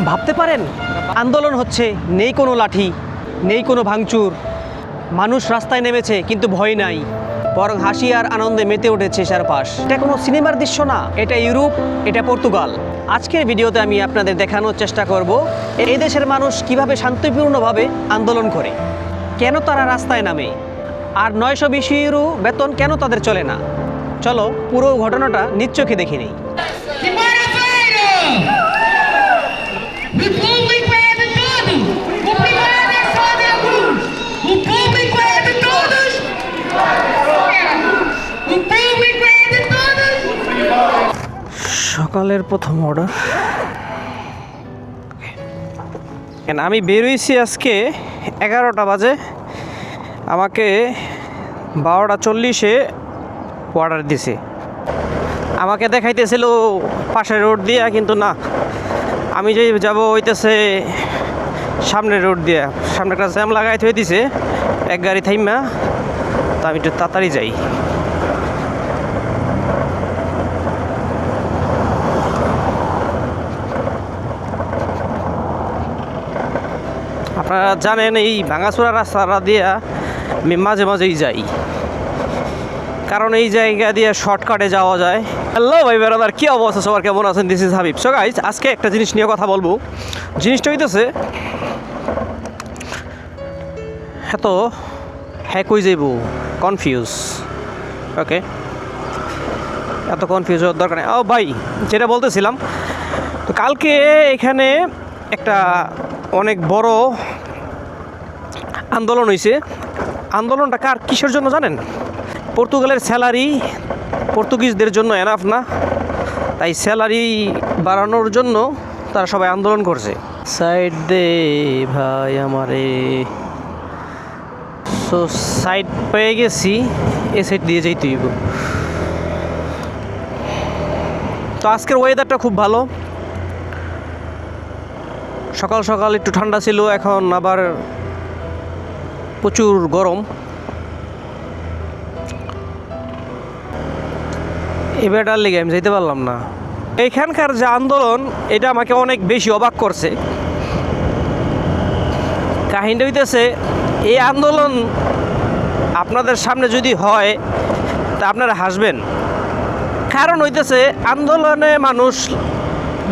ভাবতে পারেন, আন্দোলন হচ্ছে, নেই কোনো লাঠি, নেই কোনো ভাঙচুর, মানুষ রাস্তায় নেমেছে কিন্তু ভয় নাই, বরং হাসি আর আনন্দে মেতে উঠেছে চারপাশ। এটা কোনো সিনেমার দৃশ্য না, এটা ইউরোপ, এটা পর্তুগাল। আজকের ভিডিওতে আমি আপনাদের দেখানোর চেষ্টা করব এই দেশের মানুষ কিভাবে শান্তিপূর্ণভাবে আন্দোলন করে, কেন তারা রাস্তায় নামে, আর 920 ইউরো বেতন কেন তাদের চলে না। চলো পুরো ঘটনাটা নিজ চোখে দেখে নিই। O público é de todos! O privado é só de alguns! O público é de todos! O público é de todos! সকালের প্রথম অর্ডার। আমি বেরোইছি আজকে 11টা বাজে, আমাকে 12:40-এ অর্ডার দিছে। আমাকে দেখাইতেছিল পাশের রোড দিয়ে, কিন্তু না, আমি যে যাব হইতেছে সামনের রোড দিয়ে। সামনে একটা জ্যাম লাগাই থয়ে দিছে এক গাড়ি থাইমা, তো আমি একটু তাড়াতাড়ি যাই। আপনারা জানেন এই ভাঙাচোরা রাস্তাটা দিয়ে আমি মাঝে মাঝেই যাই, কারণ এই জায়গা দিয়ে শর্টকাটে যাওয়া যায়। হ্যালো ভাই বেড়াদার, কী অবস্থা সবার, কেমন আছেন? This is Habib. So guys, আজকে একটা জিনিস নিয়ে কথা বলবো। জিনিসটা হইতেছে এত হ্যাক হয়ে যাইব, কনফিউজ। ওকে, এত কনফিউজ হওয়ার দরকার নেই। ও ভাই, যেটা বলতেছিলাম, তো কালকে এখানে একটা অনেক বড় আন্দোলন হয়েছে। আন্দোলনটা কিসের জন্য জানেন? পর্তুগালের স্যালারি পর্তুগিজদের জন্য এনাফ না, তাই স্যালারি বাড়ানোর জন্য তারা সবাই আন্দোলন করছে। সাইড দে ভাই আমারে। সো সাইড পেয়ে গেছি, এ সাইড দিয়ে যেতে হইব। তো আজকের ওয়েদারটা খুব ভালো, সকাল সকাল একটু ঠান্ডা ছিল, এখন আবার প্রচুর গরম। এবারটার লেগে আমি যেতে পারলাম না। এখানকার যে আন্দোলন, এটা আমাকে অনেক বেশি অবাক করছে। কাহিনীটা হইতেছে, এই আন্দোলন আপনাদের সামনে যদি হয় তা আপনারা হাসবেন। কারণ হইতেছে, আন্দোলনে মানুষ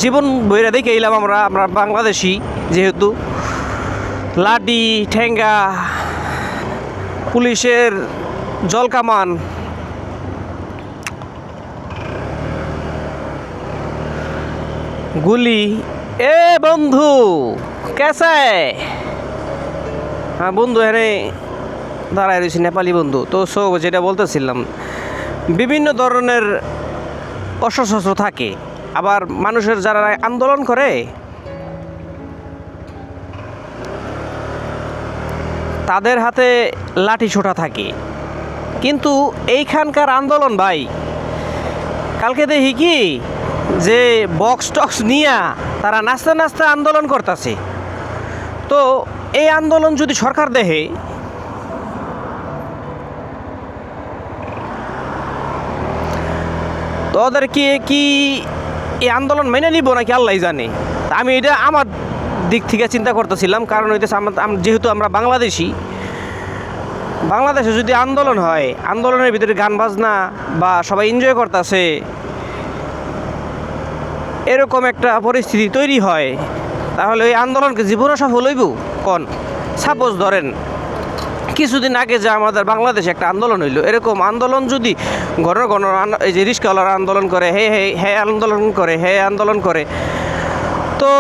জীবন বইরা দেখে এলাম আমরা বাংলাদেশি, যেহেতু লাঠি, ঠেঙ্গা, পুলিশের জলকামান, গুলি। এ বন্ধু কেসে? হ্যাঁ বন্ধু, এখানে দাঁড়ায় রয়েছি, নেপালি বন্ধু। তো যেটা বলতেছিলাম, বিভিন্ন ধরনের অস্ত্রশস্ত্র থাকে। আবার মানুষের যারা আন্দোলন করে তাদের হাতে লাঠি ছোটা থাকে। কিন্তু এইখানকার আন্দোলন ভাই, কালকে দেখি কি যে বক্স টক্স নিয়ে তারা নাচতে নাচতে আন্দোলন করতেছে। তো এই আন্দোলন যদি সরকার দেখে, তো ওদেরকে কি এই আন্দোলন মেনে নিব নাকি আল্লাহ জানে। আমি এটা আমার দিক থেকে চিন্তা করতেছিলাম, কারণ হইতেছে যেহেতু আমরা বাংলাদেশি, বাংলাদেশে যদি আন্দোলন হয়, আন্দোলনের ভিতরে গান বাজনা বা সবাই এনজয় করতেছে, এরকম একটা পরিস্থিতি তৈরি হয়, তাহলে এই আন্দোলনকে জীবনে সফল হইব কোন? সাপোজ ধরেন কিছুদিন আগে যে আমাদের বাংলাদেশে একটা আন্দোলন হইলো, এরকম আন্দোলন যদি ঘন ঘন এই যে রিস্কাওয়ালারা আন্দোলন করে, হে আন্দোলন করে, হে আন্দোলন করে, তো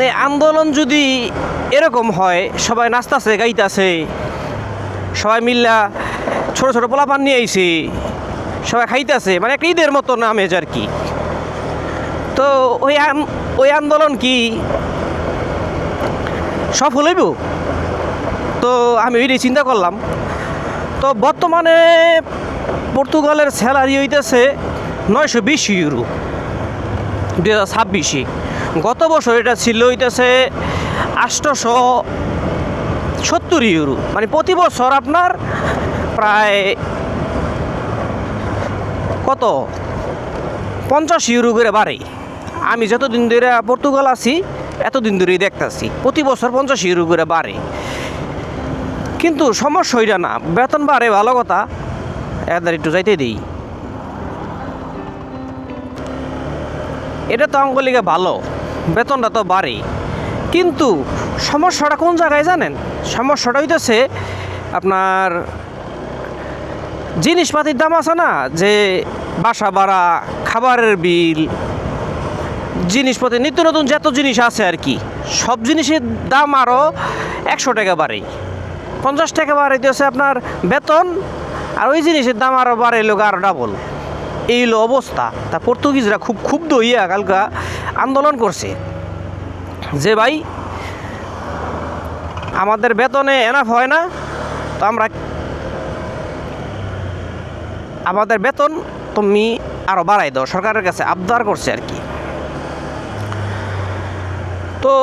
এই আন্দোলন যদি এরকম হয়, সবাই নাচতাছে, গাইতাছে, সবাই মিল্লা ছোটো ছোটো পোলাপান নিয়ে আইছে, সবাই খাইতেছে, মানে একটা ঈদের মতো আমেজ আর কি। তো ওই আন্দোলন কি সফল হইব? তো আমি ওইটাই চিন্তা করলাম। তো বর্তমানে পর্তুগালের স্যালারি হইতেছে 920 ইউরো 2026-এ। গত বছর এটা ছিল হইতেছে 870 ইউরো। মানে প্রতি বছর আপনার প্রায় কত 50 ইউরো করে বাড়ে। আমি যতদিন ধরে পর্তুগাল আছি এতদিন ধরেই দেখতেছি প্রতি বছর 50 ইউরো করে বাড়ে, কিন্তু সমস্যা হইরা না, বেতন বাড়ে ভালো কথা, এদের একটু যাইতে দিই, এটা তো আঙ্গলিকে ভালো, বেতনটা তো বাড়ে, কিন্তু সমস্যাটা কোন জায়গায় জানেন? সমস্যাটা হইতেছে আপনার জিনিসপাতির দাম আছে না, যে বাসা ভাড়া, খাবারের বিল, জিনিসপত্র নিত্য নতুন যত জিনিস আছে আর কি, সব জিনিসের দাম আরও 100 টাকা বাড়ে, 50 টাকা বাড়াইতেছে আপনার বেতন, আর ওই জিনিসের দাম আরও বাড়াইলো আরও ডাবল। এই হলো অবস্থা। তা পর্তুগিজরা খুব ক্ষুব্ধ হইয়া কালকা আন্দোলন করছে যে ভাই আমাদের বেতনে এনাফ হয় না, তো আমাদের বেতন তুমি আরও বাড়াই দাও, সরকারের কাছে আবদার করছে আর কি। তো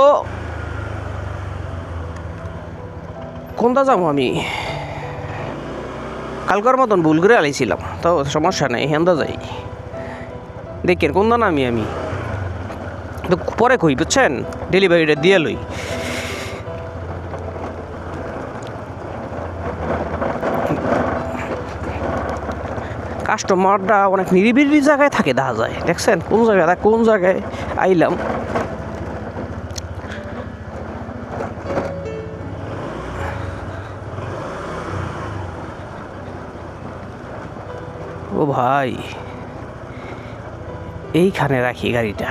কোনটা যাবো আমি, কালকার মতন ভুল করে আলাইছিলাম, তো সমস্যা নেই, হেন্দা যাই, দেখেন কোনটা নামি আমি তো পরে কই, বুঝছেন, ডেলিভারিটা দিয়ে লই। কাস্টমারটা অনেক নিরিবিলি জায়গায় থাকে, দেখা যায়, দেখছেন কোন জায়গায় আইলাম। ও ভাই, এইখানে রাখি গাড়িটা।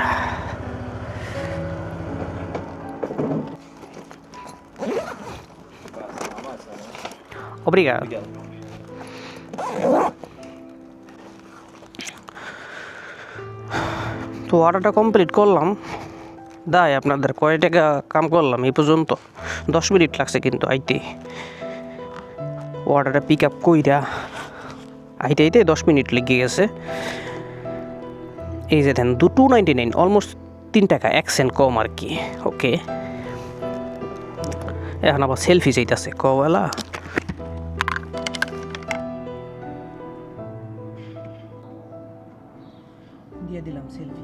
Obrigado. তো অর্ডারটা কমপ্লিট করলাম, দাই আপনাদের কয় টাকা কাম করলাম এই পর্যন্ত, 10 মিনিট লাগছে কিন্তু আইতে, অর্ডারটা পিক আপ কইরা আইতে 10 মিনিট লেগে গেছে। এই যে দেন 299, অলমোস্ট 3 টাকা 1 সেন্ট কম আর কি। ওকে, এখন আবার সেলফি চাইতেছে কবেলা, দিয়ে দিলাম সেলফি।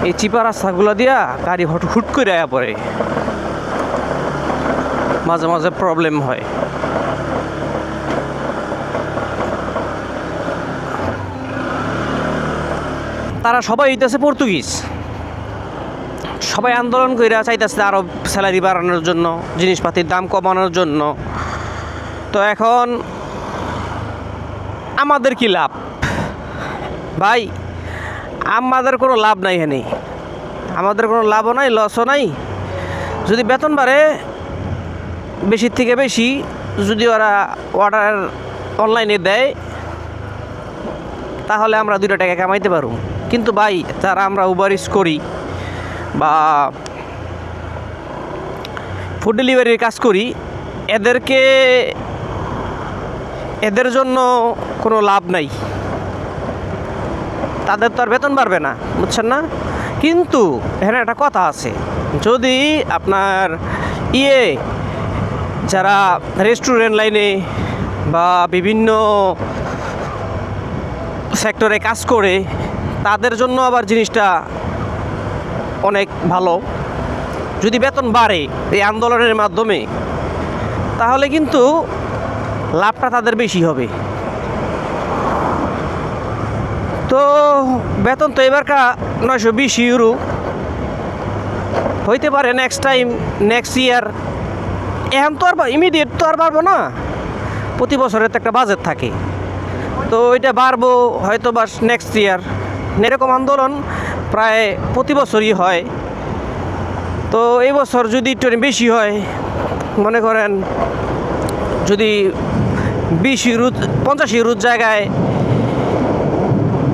এই চিপা রাস্তাগুলো দিয়া গাড়ি হুট করে আয়া পড়ে, মাঝে মাঝে প্রবলেম হয়। তারা সবাই হইতেছে পর্তুগিজ, সবাই আন্দোলন কইরা চাইতেছে আরও স্যালারি বাড়ানোর জন্য, জিনিসপাতির দাম কমানোর জন্য। তো এখন আমাদের কি লাভ ভাই? আমাদের কোনো লাভ নাই এখানে, আমাদের কোনো লাভও নাই, লসও নাই। যদি বেতন বাড়ে বেশির থেকে বেশি, যদি ওরা অর্ডার অনলাইনে দেয়, তাহলে আমরা 2 টাকা কামাইতে পারব। কিন্তু ভাই যারা আমরা উবার ইটস করি বা ফুড ডেলিভারির কাজ করি, এদের জন্য কোনো লাভ নাই, তাদের তো আর বেতন বাড়বে না, বুঝছেন না? কিন্তু এখানে একটা কথা আছে, যদি আপনার যারা রেস্টুরেন্ট লাইনে বা বিভিন্ন সেক্টরে কাজ করে, তাদের জন্য আবার জিনিসটা অনেক ভালো। যদি বেতন বাড়ে এই আন্দোলনের মাধ্যমে, তাহলে কিন্তু লাভটা তাদের বেশি হবে। তো বেতন তো এবারকা 920 ইউরো হইতে পারে, নেক্সট ইয়ার। এখন তো আর ইমিডিয়েট তো আর বাড়বো না, প্রতি বছরের তো একটা বাজেট থাকে, তো ওইটা বাড়বো হয়তো বা নেক্সট ইয়ার। এরকম আন্দোলন প্রায় প্রতি বছরই হয়। তো এই বছর যদি একটু বেশি হয়, মনে করেন যদি 20 ইউরো 50 ইউরোর জায়গায়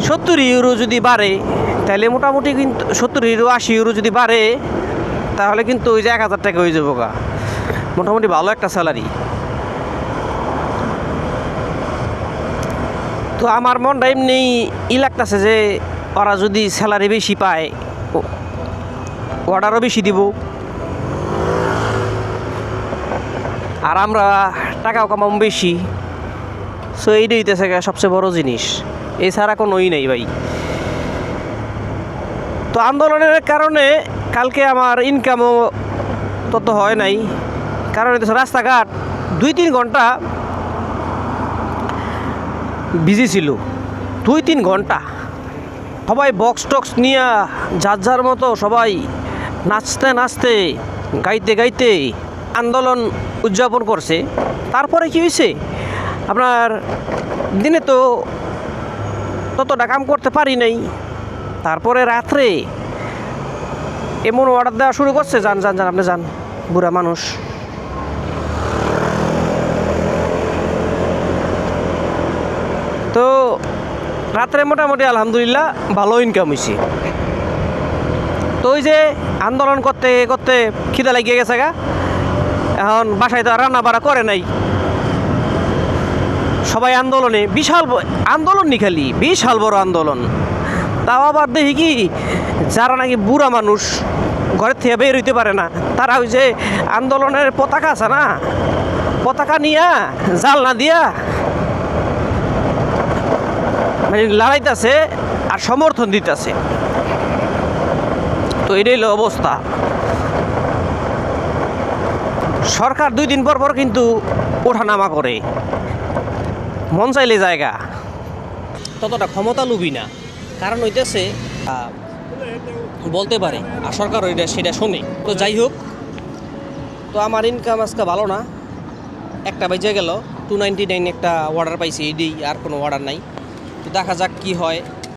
70 ইউরো যদি বাড়ে, তাহলে মোটামুটি কিন্তু 70 ইউরো 80 ইউরো যদি বাড়ে, তাহলে কিন্তু ওই যে 1000 টাকা হয়ে যাবো গা, মোটামুটি ভালো একটা স্যালারি। তো আমার মনটা এমনি লাগতেছে যে ওরা যদি স্যালারি বেশি পায়, অর্ডারও বেশি দিব, আর আমরা টাকাও কামাম বেশি। সো এইটাই হইতেছে সবচেয়ে বড় জিনিস, এছাড়া কোনোই নেই ভাই। তো আন্দোলনের কারণে কালকে আমার ইনকামও তত হয় নাই, কারণ এটা রাস্তাঘাট 2-3 ঘন্টা বিজি ছিল। 2-3 ঘন্টা সবাই বক্স টক্স নিয়ে যার যার মতো সবাই নাচতে নাচতে গাইতে গাইতে আন্দোলন উদযাপন করছে। তারপরে কি হয়েছে, আপনার দিনে তো ততটা কাম করতে পারি নাই, তারপরে রাত্রে এমন অর্ডার দেওয়া শুরু করছে, যান যান যান আপনি যান, বুড়া মানুষ। তো রাত্রে মোটামুটি আলহামদুলিল্লাহ ভালো ইনকাম হয়েছে। তো ওই যে আন্দোলন করতে করতে খিদা লাগিয়ে গেছে গা, এখন বাসায় তো আর রান্না বাড়া করে নাই, সবাই আন্দোলনে, বিশাল আন্দোলন নি খালি, বিশাল বড় আন্দোলন। তাও আবার দেখি কি, যারা নাকি বুড়া মানুষ ঘরের থেকে বের হইতে পারে না, তারা ওই যে আন্দোলনের পতাকা আছে না, পতাকা নিয়া জালনা দিয়া মানে লড়াইতেছে আর সমর্থন দিতেছে। তো এটাই হলো অবস্থা। সরকার 2 দিন পর পর কিন্তু ওঠানামা করে, মন চাইলে জায়গা, ততটা ক্ষমতা লুবি না, কারণ হইতেছে বলতে পারে আর সরকার ওইটা সেটা শোনে। তো যাই হোক, তো আমার ইনকাম আজকে ভালো না, একটা বেজে গেল, 299 একটা অর্ডার পাইছি, এডি আর কোনো অর্ডার নাই। তো দেখা যাক কি হয়।